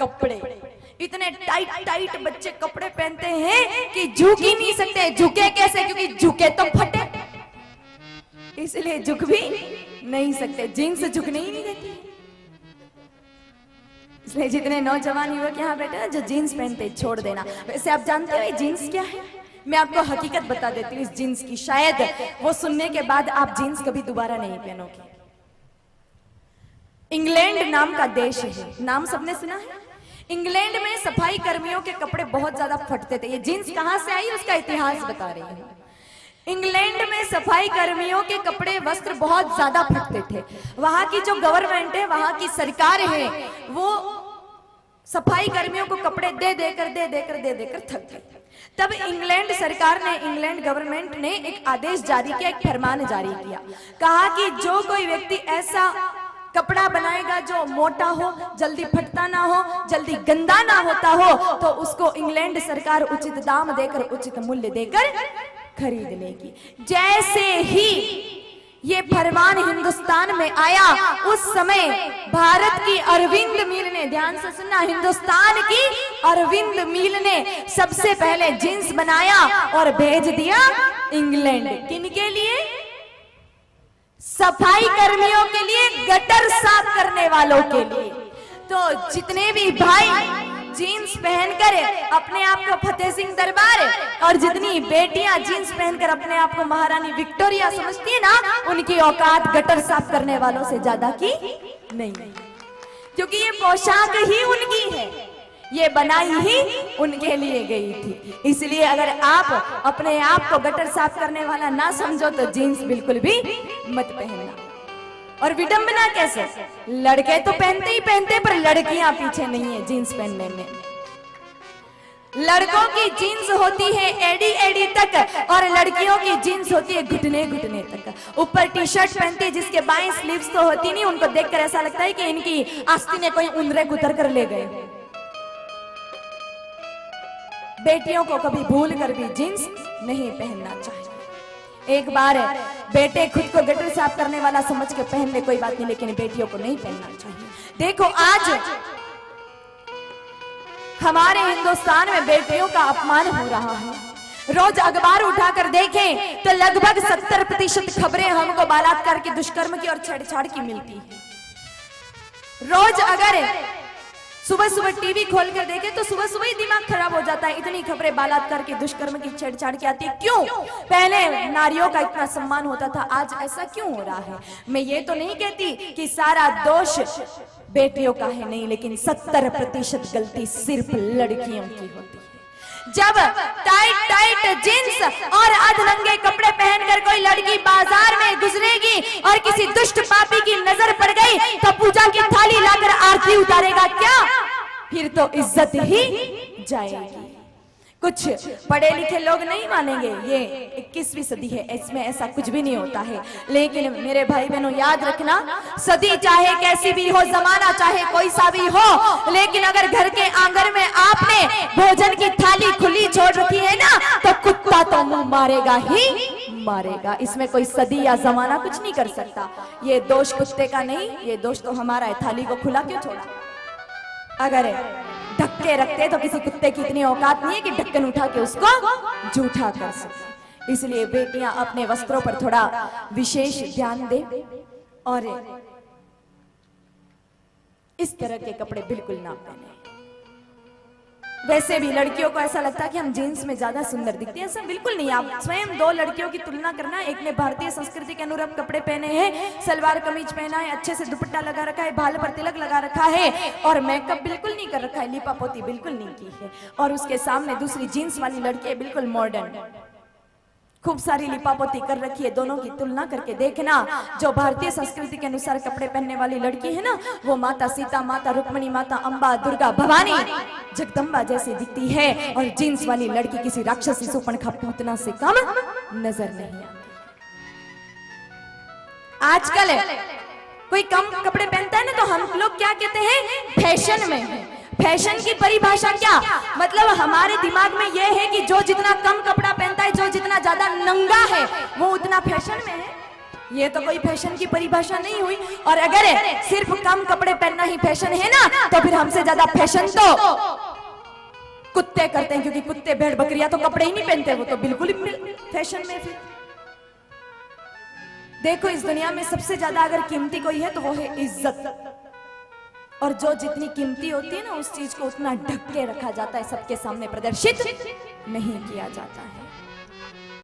कपड़े, इतने tight tight बच्चे कपड़े पहनते हैं कि झुक ही नहीं सकते। झुके कैसे? क्योंकि झुके तो फटे, इसलिए झुक भी नहीं सकते। जीन्स झुकने ही नहीं देती। इसलिए जितने नौजवान युवक यहाँ बैठे हैं जो जीन्स पहनते छोड़ देना। वैसे आप जानते हो ये जीन्स क्या है? मैं आपको हकीकत बता देती हूँ इस जीन्स की, शायद वो सुनने के बाद आप जीन्स कभी दोबारा नहीं पहनोगे। इंग्लैंड नाम का देश है, नाम सबने सुना है? इंग्लैंड में सफाई कर्मियों के कपड़े बहुत ज्यादा फटते थे। ये जीन्स कहां से आई उसका इतिहास बता रही हूँ। इंग्लैंड में सफाई कर्मियों के कपड़े वस्त्र बहुत ज्यादा फटते थे। वहां की जो गवर्नमेंट है, वहां की सरकार है, वो सफाई कर्मियों को कपड़े दे देकर थक गई। तब इंग्लैंड सरकार ने, इंग्लैंड गवर्नमेंट ने एक आदेश जारी किया, एक फरमान जारी किया। कहा कि जो कोई व्यक्ति ऐसा कपड़ा बनाएगा जो मोटा हो, जल्दी फटता ना हो, जल्दी गंदा ना होता हो, तो उसको इंग्लैंड सरकार उचित दाम देकर, उचित मूल्य देकर खरीद लेगी। जैसे ही ये फरमान हिंदुस्तान में आया, उस समय भारत की अरविंद मिल ने, ध्यान से सुनना, हिंदुस्तान की अरविंद मिल ने सबसे पहले जींस बनाया और भेज दिया इंग्लैंड। किनके लिए? सफाई कर्मियों के लिए, गटर साफ करने वालों के लिए। तो जितने भी भाई जीन्स पहनकर अपने आप को फतेह सिंह दरबार, और जितनी बेटियां जीन्स पहनकर अपने आप को महारानी विक्टोरिया समझती है ना, उनकी औकात गटर साफ करने वालों से ज्यादा की नहीं, क्योंकि ये पोशाक ही उनकी है, ये बनाई ही उनके लिए गई थी। इसलिए अगर आप अपने आप को गटर साफ करने वाला ना समझो तो जीन्स बिल्कुल भी मत पहनना। और विडंबना कैसे? लड़के तो पहनते ही पहनते, पर लड़कियां पीछे नहीं है जीन्स पहनने में। लड़कों की जीन्स होती है एडी एडी तक, और लड़कियों की जीन्स होती है घुटने घुटने तक। ऊपर टी शर्ट पहनती है जिसके बाएं स्लीव्स तो होती नहीं, उनको देखकर ऐसा लगता है कि इनकी आस्ती ने कोई उंदरे गुतर कर ले गए। बेटियों को कभी भूल कर भी जीन्स नहीं पहनना चाहिए। एक बार बेटे खुद को गटर साफ करने वाला समझ के पहन ले, कोई बात नहीं, लेकिन बेटियों को नहीं पहनना चाहिए। देखो आज हमारे हिंदुस्तान में बेटियों का अपमान हो रहा है। रोज अखबार उठाकर देखें तो लगभग 70% खबरें हमको बलात्कार की, दुष्कर्म की और छेड़छाड़ की मिलती है। रोज अगर सुबह सुबह टीवी खोल कर देखे तो सुबह सुबह ही दिमाग खराब हो जाता है। इतनी खबरें बलात्कार की, दुष्कर्म की, छेड़छाड़ की आती है। क्यों? पहले नारियों का इतना सम्मान होता था, आज ऐसा क्यों हो रहा है? मैं ये तो नहीं कहती कि सारा दोष बेटियों का है, नहीं, लेकिन 70% गलती सिर्फ लड़कियों की होती है। जब टाइट टाइट जींस और अधनंगे कपड़े पहनकर कोई लड़की बाजार में गुजरेगी और किसी दुष्ट पापी की नजर पड़ गई तो पूजा की थाली लाकर आरती उतारेगा क्या? फिर तो इज्जत ही जाएगी। कुछ पढ़े लिखे लोग नहीं मानेंगे, ये 21वीं सदी है, इसमें ऐसा कुछ भी नहीं होता है। लेकिन मेरे भाई बहनों याद रखना, सदी चाहे कैसी भी हो, जमाना चाहे कोई सा भी हो, लेकिन अगर घर के आंगन में आपने भोजन की थाली खुली छोड़ रखी है ना, तो कुत्ता तो मुंह मारेगा ही मारेगा। इसमें कोई सदी या जमाना कुछ नहीं कर सकता। ये दोष कुत्ते का नहीं, ये दोष तो हमारा है। थाली को खुला क्यों छोड़ा? अगर ढक के रखते तो किसी कुत्ते की इतनी औकात नहीं है कि ढक्कन उठा के उसको जूठा कर सके। इसलिए बेटियां अपने वस्त्रों पर थोड़ा विशेष ध्यान दें और इस तरह के कपड़े बिल्कुल ना पहने। वैसे भी लड़कियों को ऐसा लगता है कि हम जीन्स में ज्यादा सुंदर दिखते हैं, ऐसा बिल्कुल नहीं। आप स्वयं दो लड़कियों की तुलना करना, एक ने भारतीय संस्कृति के अनुरूप कपड़े पहने हैं, सलवार कमीज पहना है, अच्छे से दुपट्टा लगा रखा है, बाल पर तिलक लगा रखा है और मेकअप बिल्कुल नहीं कर रखा है, लिपा पोती बिल्कुल नहीं की है, और उसके सामने दूसरी जीन्स वाली लड़की है बिल्कुल मॉडर्न, खूब सारी लिपापोती कर रखी है। दोनों की तुलना करके देखना, जो भारतीय संस्कृति के अनुसार कपड़े पहनने वाली लड़की है ना, वो माता सीता, माता रुक्मिणी, माता अंबा, दुर्गा, भवानी, जगदम्बा जैसी दिखती है, और जींस वाली लड़की किसी राक्षसी शूर्पणखा पूतना से कम नजर नहीं आती। आजकल कोई कम कपड़े पहनता है ना, तो हम लोग क्या कहते हैं? फैशन में है। फैशन की परिभाषा क्या? मतलब हमारे दिमाग में यह है कि जो जितना कम कपड़ा पहनता है, जो जितना ज्यादा नंगा है, वो उतना फैशन में है। ये तो कोई फैशन की परिभाषा नहीं हुई। और अगर सिर्फ कम कपड़े पहनना ही फैशन है ना, तो फिर हमसे ज्यादा फैशन तो कुत्ते करते हैं, क्योंकि कुत्ते भेड़ बकरियां तो कपड़े ही नहीं पहनते, वो तो बिल्कुल ही फैशन में। फिर देखो, इस दुनिया में सबसे ज्यादा अगर कीमती कोई है तो वो है इज्जत। और जो जितनी कीमती होती है ना, उस चीज को उतना ढक के रखा जाता है, सबके सामने प्रदर्शित नहीं किया जाता है।